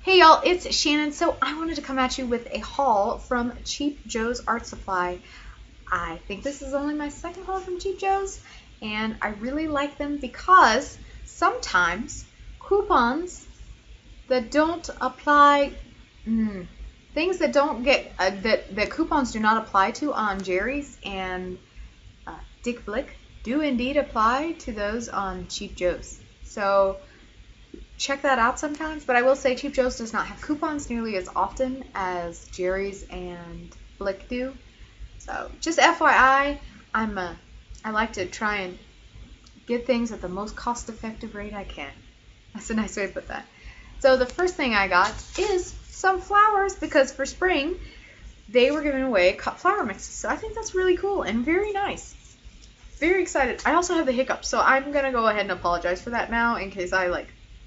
Hey y'all, it's Shannon. So I wanted to come at you with a haul from Cheap Joe's Art Supply. I think this is only my second haul from Cheap Joe's, and I really like them because sometimes coupons that don't apply, things that don't get, that coupons do not apply to on Jerry's and Dick Blick do indeed apply to those on Cheap Joe's. So check that out sometimes, but I will say Cheap Joe's does not have coupons nearly as often as Jerry's and Blick do. So just FYI, I like to try and get things at the most cost-effective rate I can. That's a nice way to put that. So the first thing I got is some flowers because for spring they were giving away cut flower mixes. So I think that's really cool and very nice. Very excited. I also have the hiccups, so I'm gonna go ahead and apologize for that now in case I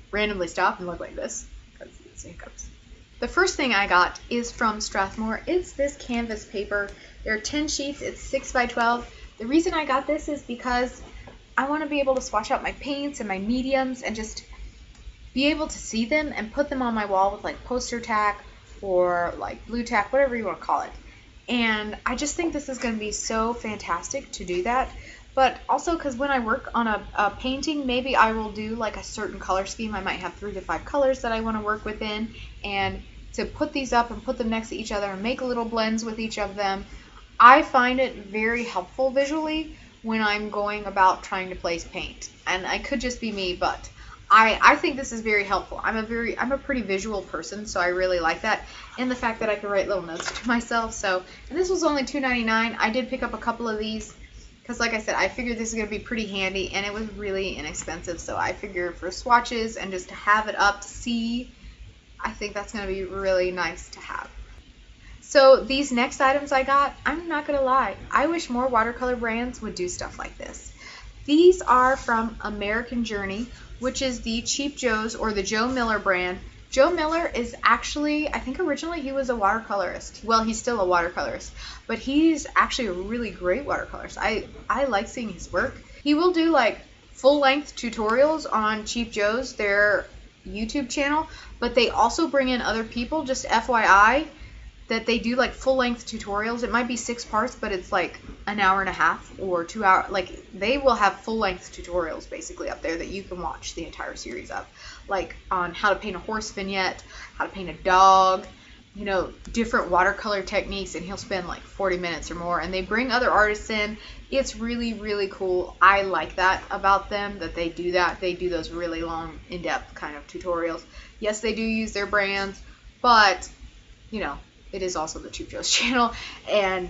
randomly stop and look like this because it's hiccups. The first thing I got is from Strathmore. It's this canvas paper. There are 10 sheets. It's 6 by 12. The reason I got this is because I want to be able to swatch out my paints and my mediums and just be able to see them and put them on my wall with like poster tack or like blue tack, whatever you want to call it. And I just think this is going to be so fantastic to do that. But also because when I work on a painting, maybe I will do like a certain color scheme. I might have 3 to 5 colors that I want to work within, and to put these up and put them next to each other and make little blends with each of them, I find it very helpful visually when I'm going about trying to place paint. And I could just be me, but I think this is very helpful. I'm a pretty visual person, so I really like that, and the fact that I can write little notes to myself. So, and this was only $2.99. I did pick up a couple of these because, like I said, I figured this is going to be pretty handy, and it was really inexpensive. So I figure for swatches and just to have it up to see, I think that's going to be really nice to have. So these next items I got, I'm not going to lie, I wish more watercolor brands would do stuff like this. These are from American Journey, which is the Cheap Joe's or the Joe Miller brand. Joe Miller is actually, I think originally he was a watercolorist. Well, he's still a watercolorist, but he's actually a really great watercolorist. I like seeing his work. He will do like full-length tutorials on Cheap Joe's, their YouTube channel, but they also bring in other people, just FYI, that they do like full-length tutorials. It might be 6 parts, but it's like an hour and a half or 2 hours. Like they will have full-length tutorials basically up there that you can watch the entire series of, like on how to paint a horse vignette, how to paint a dog, you know, different watercolor techniques, and he'll spend like 40 minutes or more, and they bring other artists in. It's really, really cool. I like that about them, that they do that. They do those really long, in-depth kind of tutorials. Yes, they do use their brands, but, you know, it is also the Cheap Joe's channel, and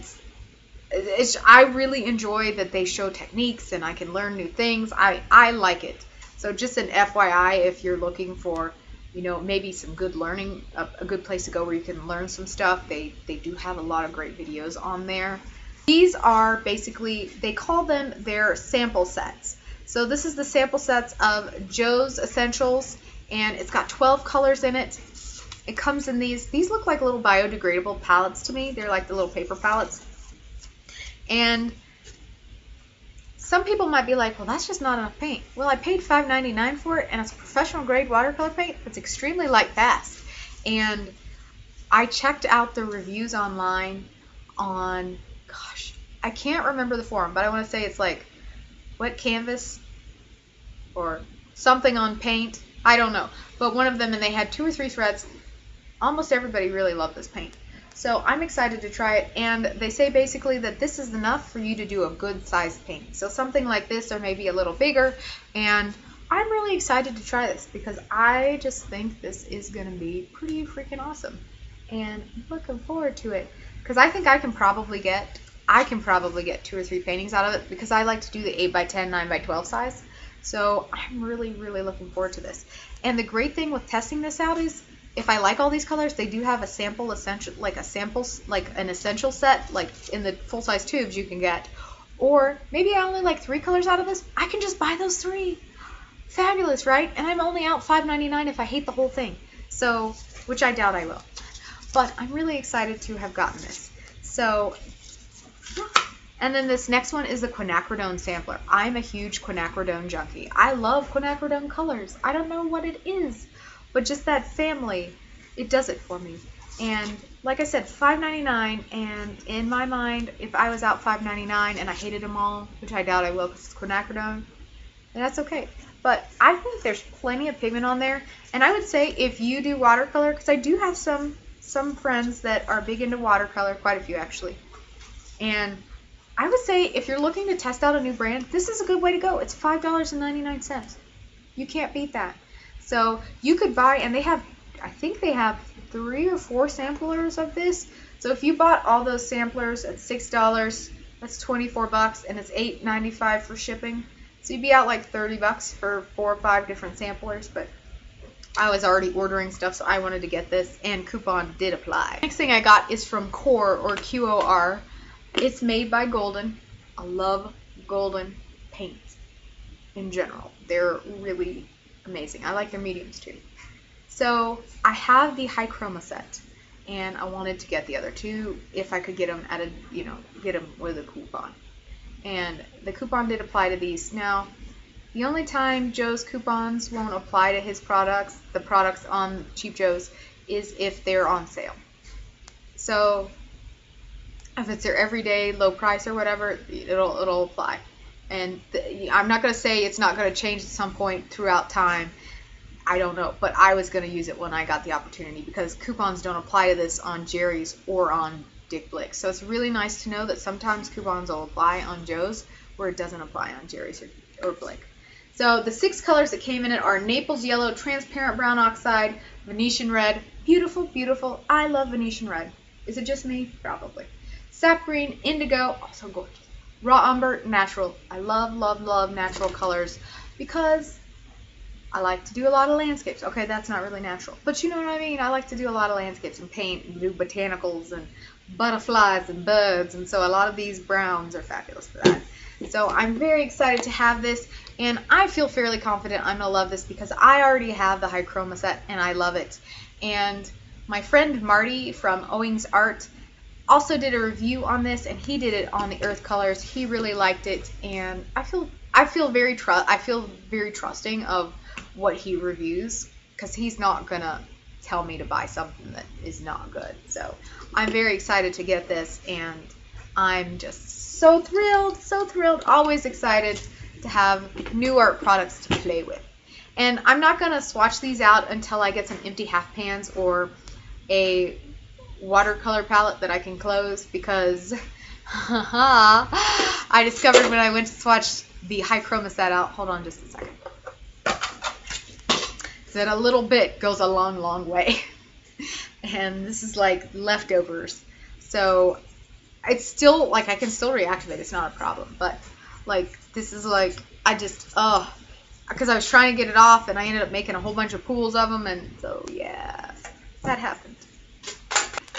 I really enjoy that they show techniques and I can learn new things. I like it. So just an FYI, if you're looking for, you know, maybe some good learning, a good place to go where you can learn some stuff, they do have a lot of great videos on there. These are basically, they call them their sample sets. So this is the sample sets of Joe's Essentials, and it's got 12 colors in it. It comes in these look like little biodegradable palettes to me. They're like the little paper palettes. And some people might be like, well, that's just not enough paint. Well, I paid $5.99 for it, and it's professional grade watercolor paint. It's extremely light fast. And I checked out the reviews online on, gosh, I can't remember the forum, but I want to say it's like Wet Canvas or something on paint. I don't know. But one of them, and they had 2 or 3 threads. Almost everybody really loved this paint. So I'm excited to try it, and they say basically that this is enough for you to do a good sized paint. So something like this or maybe a little bigger, and I'm really excited to try this because I just think this is going to be pretty freaking awesome. And I'm looking forward to it because I think I can probably get 2 or 3 paintings out of it because I like to do the 8 by 10, 9 by 12 size. So I'm really, really looking forward to this. And the great thing with testing this out is if I like all these colors, they do have a sample essential, like an essential set, like in the full-size tubes you can get. Or maybe I only like 3 colors out of this. I can just buy those 3. Fabulous, right? And I'm only out $5.99 if I hate the whole thing. So, which I doubt I will. But I'm really excited to have gotten this. So, and then this next one is the Quinacridone Sampler. I'm a huge Quinacridone junkie. I love Quinacridone colors. I don't know what it is, but just that family. it does it for me. And like I said, $5.99, and in my mind, if I was out $5.99 and I hated them all, which I doubt I will because it's quinacridone, then that's okay. But I think there's plenty of pigment on there, and I would say if you do watercolor, because I do have some friends that are big into watercolor, quite a few actually, and I would say if you're looking to test out a new brand, this is a good way to go. It's $5.99. You can't beat that. So you could buy, and they have, I think they have 3 or 4 samplers of this. So if you bought all those samplers at $6, that's $24, and it's $8.95 for shipping. So you'd be out like $30 for 4 or 5 different samplers, but I was already ordering stuff, so I wanted to get this, and coupon did apply. Next thing I got is from QoR, or QoR. It's made by Golden. I love Golden paints in general. They're really amazing. I like their mediums too. So I have the high chroma set, and I wanted to get the other two if I could get them at a, get them with a coupon. And the coupon did apply to these. Now, the only time Joe's coupons won't apply to his products, the products on Cheap Joe's, is if they're on sale. So if it's their everyday low price or whatever, it'll apply. And I'm not going to say it's not going to change at some point throughout time. I don't know, but I was going to use it when I got the opportunity because coupons don't apply to this on Jerry's or on Dick Blick's. So it's really nice to know that sometimes coupons will apply on Joe's where it doesn't apply on Jerry's or Blick. So the 6 colors that came in it are Naples Yellow, Transparent Brown Oxide, Venetian Red. Beautiful, beautiful. I love Venetian Red. Is it just me? Probably. Sap Green, Indigo, also gorgeous. Raw Umber, Natural. I love, love, love natural colors because I like to do a lot of landscapes. Okay, that's not really natural, but you know what I mean? I like to do a lot of landscapes and paint and do botanicals and butterflies and birds, and so a lot of these browns are fabulous for that. So I'm very excited to have this, and I feel fairly confident I'm going to love this because I already have the high chroma set and I love it. And my friend Marty from Owings Art also did a review on this, and he did it on the earth colors. He really liked it, and I feel very trusting of what he reviews because he's not gonna tell me to buy something that is not good. So I'm very excited to get this, and I'm just so thrilled, always excited to have new art products to play with. And I'm not gonna swatch these out until I get some empty half pans or a watercolor palette that I can close because I discovered when I went to swatch the high chroma set out, hold on just a second, that a little bit goes a long, long way. And this is like leftovers. So it's still, like, I can still reactivate. It's not a problem. But, like, this is like, because I was trying to get it off, and I ended up making a whole bunch of pools of them. And so, yeah, that happened.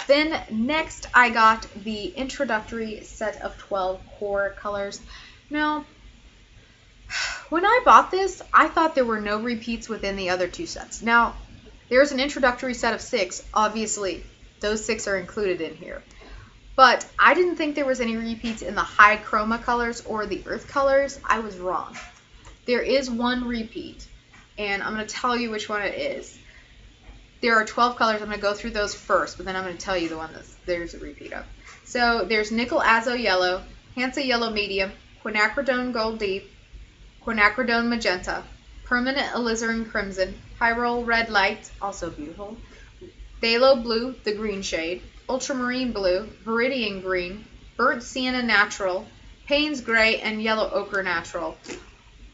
Then next I got the introductory set of 12 core colors. Now, when I bought this, I thought there were no repeats within the other 2 sets. Now, there's an introductory set of 6. Obviously, those 6 are included in here. But I didn't think there was any repeats in the high chroma colors or the earth colors. I was wrong. There is one repeat, and I'm going to tell you which one it is. There are 12 colors. I'm going to go through those first, but then I'm going to tell you the one that there's a repeat of. So there's Nickel Azo Yellow, Hansa Yellow Medium, Quinacridone Gold Deep, Quinacridone Magenta, Permanent Alizarin Crimson, Hyrule Red Light, also beautiful, Phthalo Blue, the green shade, Ultramarine Blue, Viridian Green, Burnt Sienna Natural, Payne's Gray, and Yellow Ochre Natural.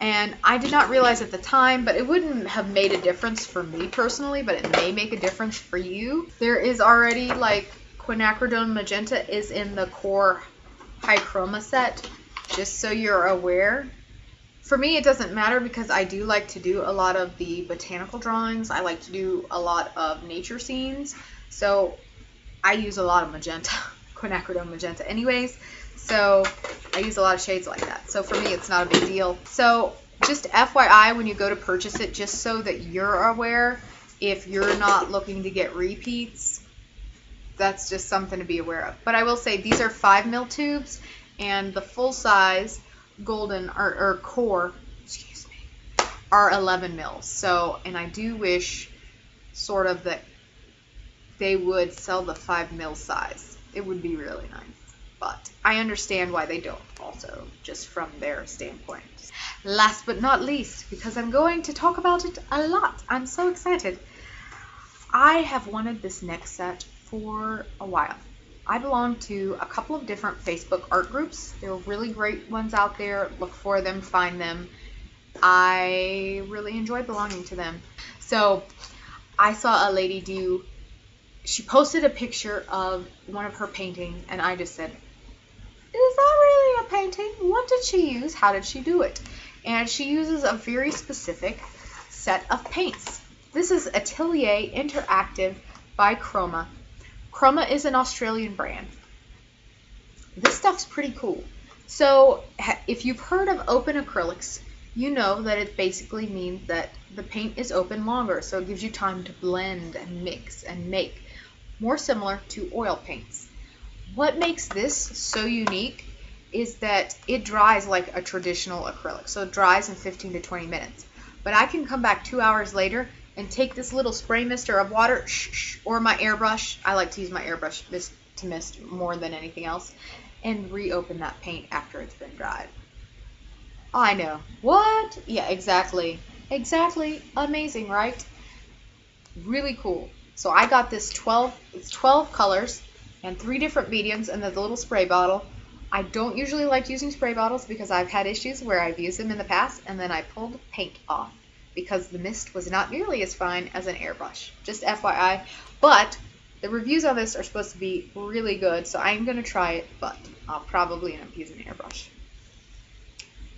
And I did not realize at the time, but it wouldn't have made a difference for me personally, but it may make a difference for you. There is already, like, Quinacridone Magenta is in the core high chroma set, just so you're aware. For me, it doesn't matter because I do like to do a lot of the botanical drawings. I like to do a lot of nature scenes, so I use a lot of magenta, Quinacridone Magenta anyways. So I use a lot of shades like that. So for me, it's not a big deal. So just FYI, when you go to purchase it, just so that you're aware, if you're not looking to get repeats, that's just something to be aware of. But I will say these are 5 ml tubes, and the full size golden or core, excuse me, are 11 mils. So, and I do wish sort of that they would sell the 5mm size. It would be really nice. But I understand why they don't also, just from their standpoint. Last but not least, because I'm going to talk about it a lot, I'm so excited. I have wanted this next set for a while. I belong to a couple of different Facebook art groups. There are really great ones out there. Look for them, find them. I really enjoy belonging to them. So I saw a lady she posted a picture of one of her paintings, and I just said, is that really a painting? What did she use? How did she do it? And she uses a very specific set of paints. This is Atelier Interactive by Chroma. Chroma is an Australian brand. This stuff's pretty cool. So if you've heard of open acrylics, you know that it basically means that the paint is open longer, so it gives you time to blend and mix and make, more similar to oil paints. What makes this so unique is that it dries like a traditional acrylic. So it dries in 15 to 20 minutes. But I can come back 2 hours later and take this little spray mister of water, or my airbrush. I like to use my airbrush to mist more than anything else, and reopen that paint after it's been dried. I know. What? Yeah, exactly. Exactly. Amazing, right? Really cool. So I got this 12 colors and 3 different mediums and the little spray bottle. I don't usually like using spray bottles because I've had issues where I've used them in the past and then I pulled paint off because the mist was not nearly as fine as an airbrush. Just FYI. But the reviews on this are supposed to be really good, so I'm going to try it, but I'll probably end up using an airbrush.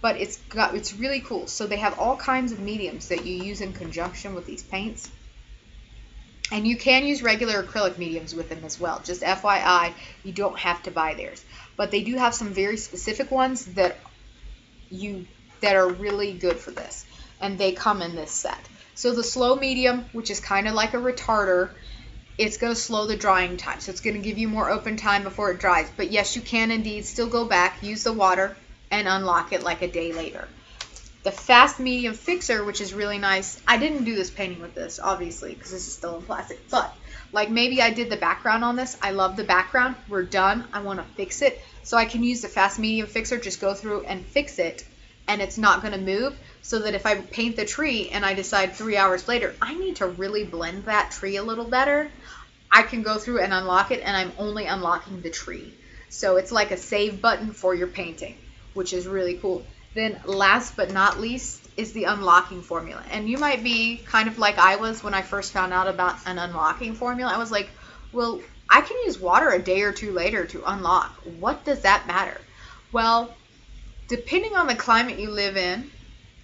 But it's really cool. So they have all kinds of mediums that you use in conjunction with these paints. And you can use regular acrylic mediums with them as well. Just FYI, you don't have to buy theirs. But they do have some very specific ones that are really good for this. And they come in this set. So the slow medium, which is kind of like a retarder, it's going to slow the drying time. So it's going to give you more open time before it dries. But yes, you can indeed still go back, use the water, and unlock it like a day later. The fast medium fixer, which is really nice. I didn't do this painting with this, obviously, because this is still in plastic. But like maybe I did the background on this. I love the background. We're done. I want to fix it. So I can use the fast medium fixer, just go through and fix it, and it's not going to move. So that if I paint the tree and I decide 3 hours later, I need to really blend that tree a little better, I can go through and unlock it, and I'm only unlocking the tree. So it's like a save button for your painting, which is really cool. Then last but not least is the unlocking formula. And you might be kind of like I was when I first found out about an unlocking formula. I was like, well, I can use water a day or two later to unlock. What does that matter? Well, depending on the climate you live in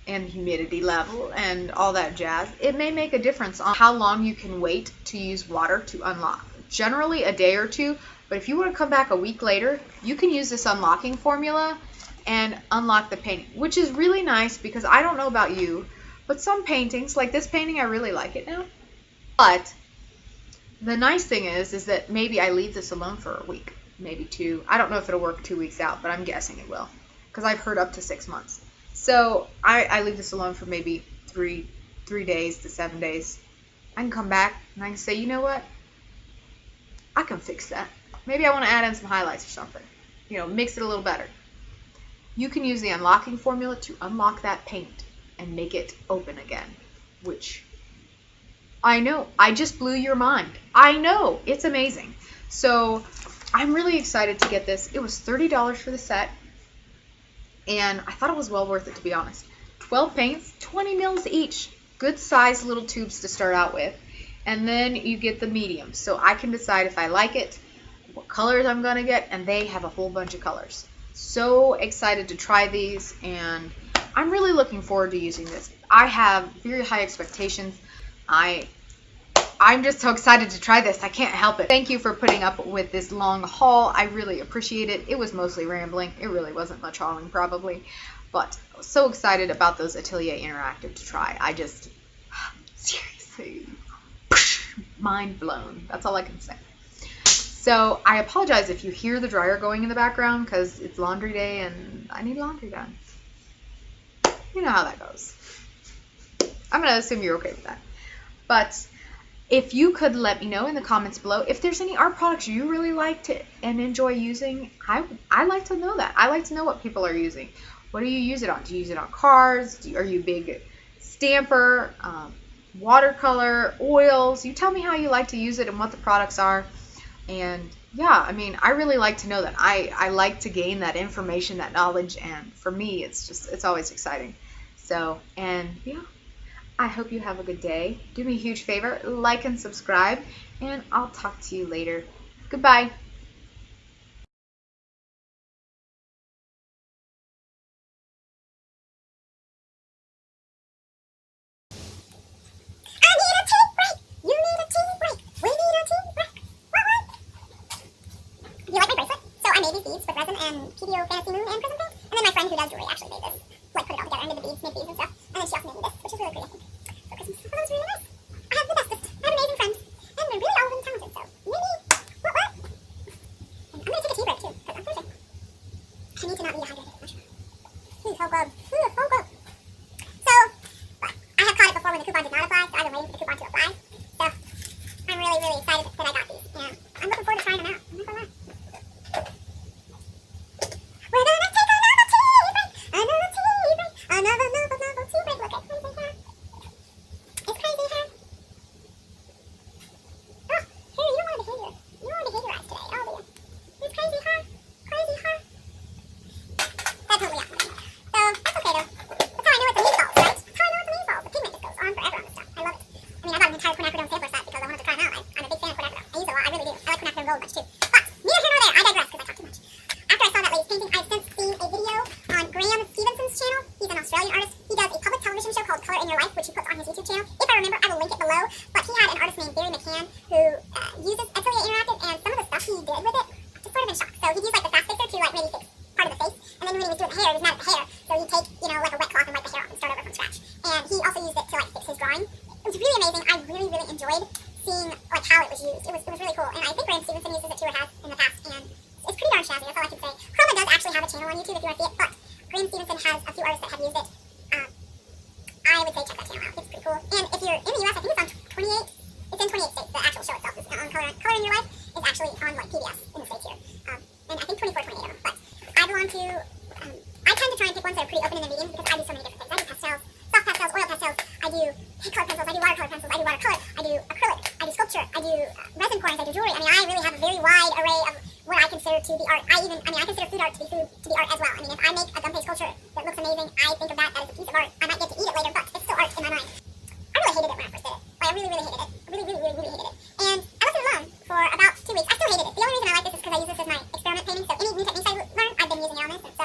and humidity level and all that jazz, it may make a difference on how long you can wait to use water to unlock. Generally a day or two, but if you want to come back a week later, you can use this unlocking formula and unlock the painting, which is really nice because I don't know about you, but some paintings, like this painting, I really like it now. But the nice thing is that maybe I leave this alone for a week, maybe 2. I don't know if it'll work 2 weeks out, but I'm guessing it will because I've heard up to 6 months. So I leave this alone for maybe 3 days to 7 days. I can come back and I can say, you know what? I can fix that. Maybe I want to add in some highlights or something. You know, mix it a little better. You can use the unlocking formula to unlock that paint and make it open again, which I know, I just blew your mind. I know, it's amazing. So I'm really excited to get this. It was $30 for the set, and I thought it was well worth it, to be honest. 12 paints, 20 mils each. Good size little tubes to start out with. And then you get the medium. So I can decide if I like it, what colors I'm going to get, and they have a whole bunch of colors. So excited to try these, and I'm really looking forward to using this. I have very high expectations. I'm just so excited to try this. I can't help it. Thank you for putting up with this long haul. I really appreciate it. It was mostly rambling. It really wasn't much hauling probably, but I was so excited about those Atelier Interactive to try. I just, seriously, mind blown. That's all I can say. So I apologize if you hear the dryer going in the background because it's laundry day and I need laundry done. You know how that goes. I'm going to assume you're okay with that. But if you could let me know in the comments below if there's any art products you really like and enjoy using. I like to know that. I like to know what people are using. What do you use it on? Do you use it on cards? Are you a big stamper, watercolor, oils? You tell me how you like to use it and what the products are. And yeah, I mean, I really like to know that. I like to gain that information, that knowledge, and for me, it's always exciting. So, and yeah, I hope you have a good day. Do me a huge favor, like and subscribe, and I'll talk to you later. Goodbye. And PBO Fantasy Moon and Prism Paint. And then my friend who does jewelry actually made this, like put it all together and did the beads, made beads and stuff. And then she also made me this, which is really pretty, I think, for Christmas. So that was really nice. I have the bestest. I have amazing friends. And they're really all of them talented, so maybe, what? And I'm going to take a tea break too, because I'm thirsty. I need to not be dehydrated much. Whole globe. Whole globe. So, but I have caught it before when the coupon did not apply, so I've been waiting for the coupon to apply. So, I'm really, really excited that I got these. And I'm looking forward to trying them out. I'm not gonna lie. We're gonna take another tea break, another tea break, another tea break. Look at crazy hair. It's crazy hair. Oh, Harry, you don't want to behavior. You don't want to behaviorize today, oh do you? It's crazy hair. Crazy hair. That's totally awesome. So, that's okay though. That's how I know it's a mean fault, right? That's how I know it's a mean fault. The pigment just goes on forever on this stuff. I love it. I mean, I got an entire Quinacridone Sampler set because I wanted to try them out. I'm a big fan of Quinacridone. I use it a lot. I really do. I like Quinacridone Gold much too. But, neither here nor there. I digress because I talk too much. After I saw that lady's painting, I've since seen a video on Graham Stevenson's channel. He's an Australian artist. He does a public television show called Color in Your Life, which he puts on his YouTube channel. If I remember, I will link it below. But he had an artist named Barry McCann who uses Atelier Interactive, and some of the stuff he did with it, just sort of in shock. So he'd use like the fast fixer to like maybe fix part of the face, and then when he was doing the hair, he was mad at the hair. So he'd take, you know, like a wet cloth and wipe the hair off and start over from scratch. And he also used it to like fix his drawing. It was really amazing. I really, really enjoyed seeing like how it was used. It was really cool. And I think Graham Stevenson uses it too, or has in the past, and it's pretty darn snazzy, that's all I can say. Chroma does actually have a channel on YouTube if you want to see it, but Graham Stevenson has a few artists that have used it. I would say check that channel out. It's pretty cool. And if you're in the US, I think it's on 28. It's in 28 states. The actual show itself is on Color in Your Life is actually on like PBS in the states here. And I think 24, 28 of them. But I belong to. I tend to try and pick ones that are pretty open in the medium because I do so many different things. I do pastels, soft pastels, oil pastels. I do color pencils. I do watercolor pencils. I do watercolor. I do acrylic. I do sculpture. I do resin pourings. I do jewelry. I mean, I really have a very wide array of what I consider to be art. I consider food art to be art as well. I mean, if I make a gum paste sculpture that looks amazing, I think of that as a piece of art. I might get to eat it later, but it's still art in my mind. I really hated it when I first did it. Like, I really, really hated it. I really, really, really, really hated it. And I left it alone for about 2 weeks. I still hated it. The only reason I like this is because I use this as my experiment painting. So any new techniques I learn, I've been using it on this. And so